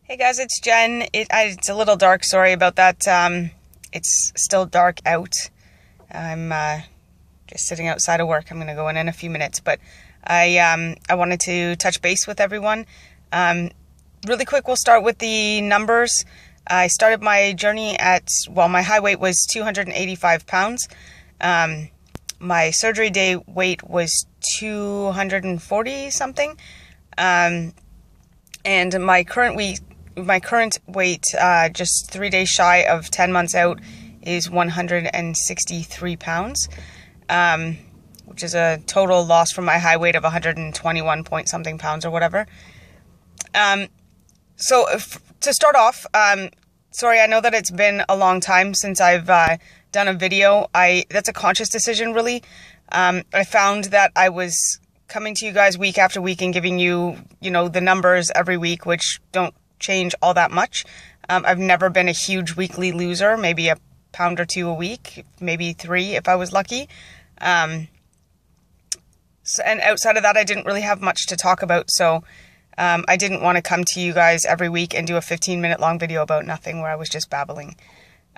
Hey guys, it's Jen. It's a little dark, sorry about that. It's still dark out. I'm just sitting outside of work. I'm going to go in a few minutes, but I wanted to touch base with everyone. Really quick, we'll start with the numbers. I started my journey my high weight was 285 pounds. My surgery day weight was 240 something. And my current weight, just 3 days shy of 10 months out, is 163 pounds, which is a total loss from my high weight of 121 point something pounds or whatever. So to start off, sorry, I know that it's been a long time since I've done a video. That's a conscious decision, really. I found that I was coming to you guys week after week and giving you, the numbers every week, which don't change all that much. I've never been a huge weekly loser, maybe a pound or two a week, maybe 3 if I was lucky. And outside of that, I didn't really have much to talk about. So I didn't want to come to you guys every week and do a 15-minute long video about nothing where I was just babbling.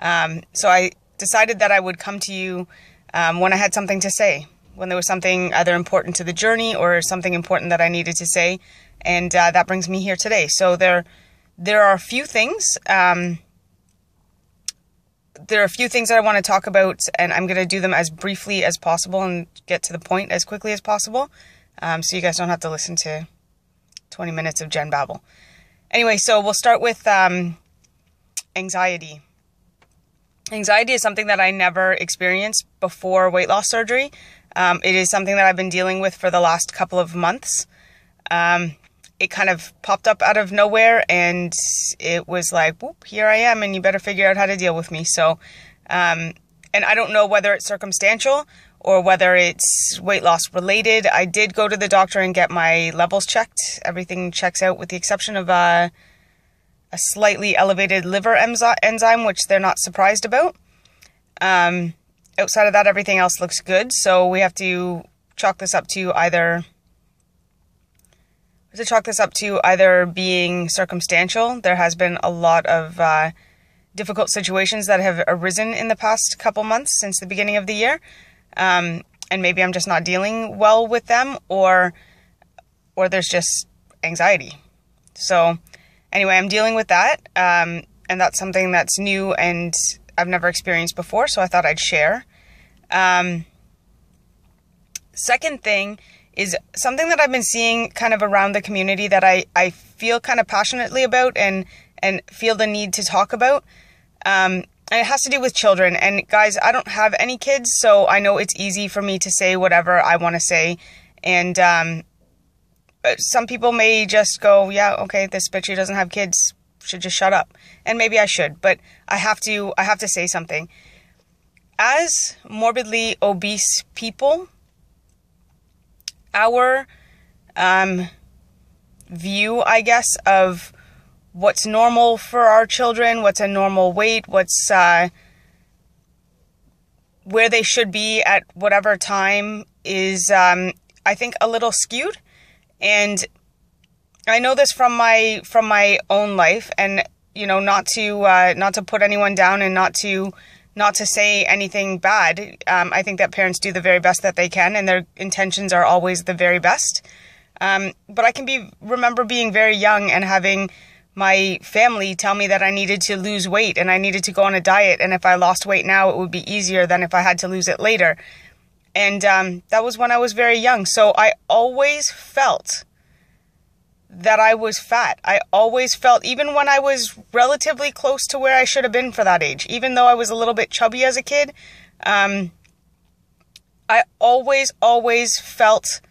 So I decided that I would come to you when I had something to say, when there was something either important to the journey or something important that I needed to say. And that brings me here today. So there are a few things. There are a few things that I want to talk about, and I'm going to do them as briefly as possible and get to the point as quickly as possible, so you guys don't have to listen to 20 minutes of Jen babble. Anyway, so we'll start with anxiety. Anxiety is something that I never experienced before weight loss surgery. It is something that I've been dealing with for the last couple of months. It kind of popped up out of nowhere, and it was like, whoop, here I am, and you better figure out how to deal with me. So, and I don't know whether it's circumstantial or whether it's weight loss related. I did go to the doctor and get my levels checked. Everything checks out with the exception of a slightly elevated liver enzyme, which they're not surprised about. Outside of that, everything else looks good. So we have to chalk this up to either being circumstantial. There has been a lot of difficult situations that have arisen in the past couple months since the beginning of the year. And maybe I'm just not dealing well with them, or there's just anxiety. So anyway, I'm dealing with that. And that's something that's new and I've never experienced before, so I thought I'd share. Second thing is something that I've been seeing kind of around the community that I feel kind of passionately about and feel the need to talk about. And it has to do with children. And guys, I don't have any kids, so I know it's easy for me to say whatever I want to say. And some people may just go, yeah, okay, this bitch who doesn't have kids should just shut up. And maybe I should, but I have to say something. As morbidly obese people, our view, I guess, of what's normal for our children, what's a normal weight, what's where they should be at whatever time is, I think, a little skewed. And I know this from my own life, and not to put anyone down and not to say anything bad. I think that parents do the very best that they can, and their intentions are always the very best. But I can remember being very young and having my family tell me that I needed to lose weight and I needed to go on a diet. And if I lost weight now, it would be easier than if I had to lose it later. And that was when I was very young. So I always felt that I was fat. I always felt, even when I was relatively close to where I should have been for that age, even though I was a little bit chubby as a kid, I always felt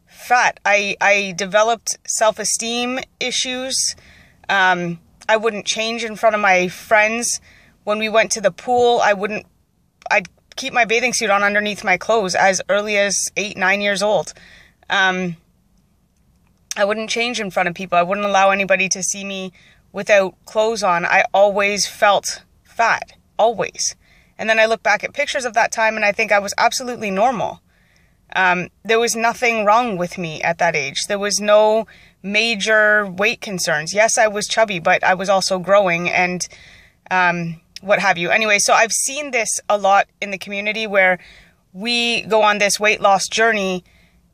fat. I developed self-esteem issues. I wouldn't change in front of my friends. When we went to the pool, I'd keep my bathing suit on underneath my clothes as early as 8, 9 years old. I wouldn't change in front of people. I wouldn't allow anybody to see me without clothes on. I always felt fat, always. And then I look back at pictures of that time and I think I was absolutely normal. There was nothing wrong with me at that age. There was no major weight concerns. Yes, I was chubby, but I was also growing and what have you. Anyway, so I've seen this a lot in the community where we go on this weight loss journey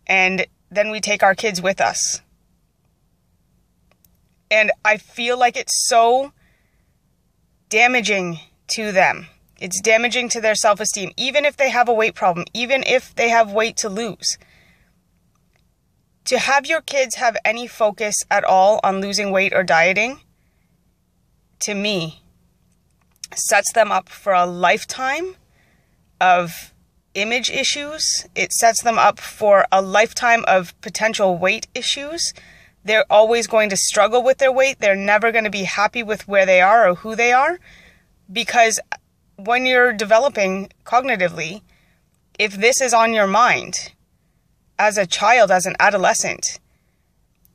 and then we take our kids with us. And I feel like it's so damaging to them. It's damaging to their self-esteem, even if they have a weight problem, even if they have weight to lose. To have your kids have any focus at all on losing weight or dieting, to me, sets them up for a lifetime of image issues. It sets them up for a lifetime of potential weight issues. They're always going to struggle with their weight. They're never going to be happy with where they are or who they are, because when you're developing cognitively, if this is on your mind as a child, as an adolescent,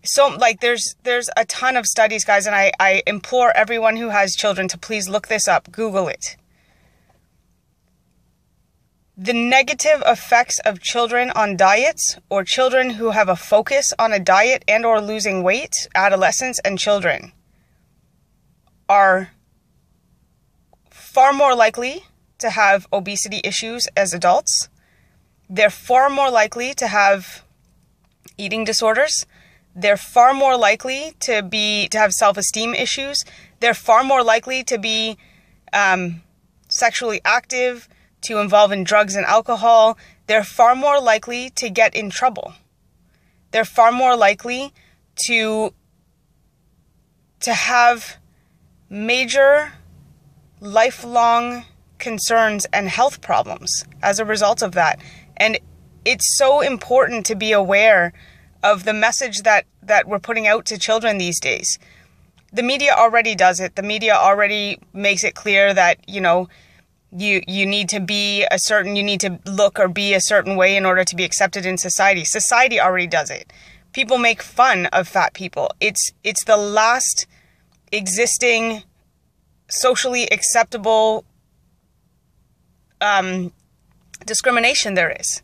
so like there's a ton of studies, guys, and I implore everyone who has children to please look this up, Google it. The negative effects of children on diets, or children who have a focus on a diet and or losing weight, adolescents and children, are far more likely to have obesity issues as adults. They're far more likely to have eating disorders. They're far more likely to have self-esteem issues. They're far more likely to be sexually active, to involve in drugs and alcohol. They're far more likely to get in trouble. They're far more likely to have major lifelong concerns and health problems as a result of that. And it's so important to be aware of the message that we're putting out to children these days. The media already does it. The media already makes it clear that, you need to be you need to look or be a certain way in order to be accepted in society. Society already does it. People make fun of fat people. It's the last existing socially acceptable discrimination there is.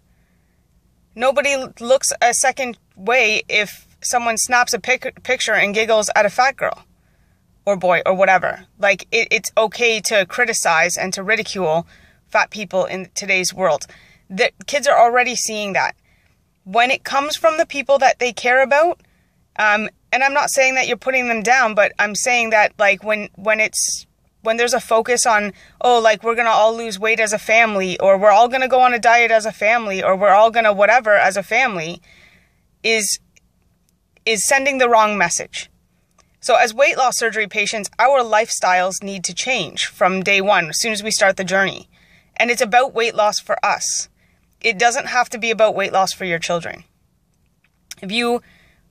Nobody looks a second way if someone snaps a picture and giggles at a fat girl or boy or whatever. Like, it's okay to criticize and to ridicule fat people in today's world. The kids are already seeing that. When it comes from the people that they care about, and I'm not saying that you're putting them down, but I'm saying that, like, when there's a focus on, we're going to all lose weight as a family, or we're all going to go on a diet as a family, or we're all going to whatever as a family, is sending the wrong message. So as weight loss surgery patients, our lifestyles need to change from day one, as soon as we start the journey. And it's about weight loss for us. It doesn't have to be about weight loss for your children. If you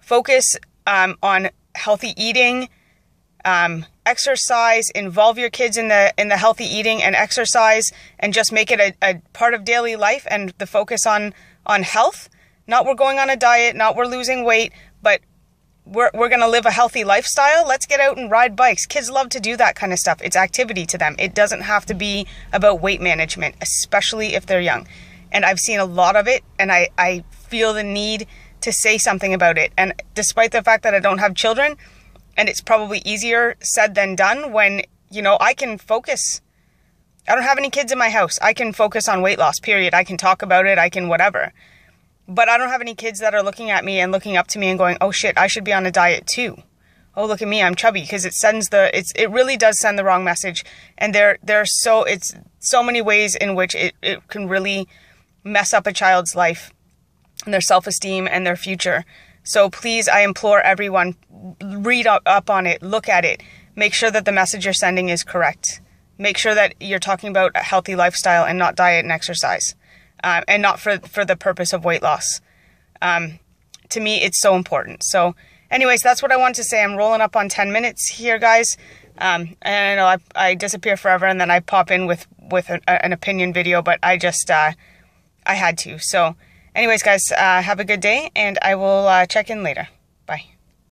focus on healthy eating, exercise, involve your kids in the healthy eating and exercise, and just make it a part of daily life, and the focus on health. Not we're going on a diet, not we're losing weight, but we're going to live a healthy lifestyle. Let's get out and ride bikes. Kids love to do that kind of stuff. It's activity to them. It doesn't have to be about weight management, especially if they're young. And I've seen a lot of it, and I feel the need to say something about it. And despite the fact that I don't have children, and it's probably easier said than done when, I can focus. I don't have any kids in my house. I can focus on weight loss, period. I can talk about it. I can whatever. But I don't have any kids that are looking at me and looking up to me and going, oh shit, I should be on a diet too. Oh, look at me, I'm chubby, because it really does send the wrong message. And it's so many ways in which it can really mess up a child's life and their self-esteem and their future. So please, I implore everyone, read up on it, look at it, make sure that the message you're sending is correct. Make sure that you're talking about a healthy lifestyle and not diet and exercise. And not for the purpose of weight loss. To me, it's so important. So anyways, that's what I wanted to say. I'm rolling up on 10 minutes here, guys. And I know I disappear forever, and then I pop in with an opinion video, but I just, I had to. So anyways, guys, have a good day, and I will check in later.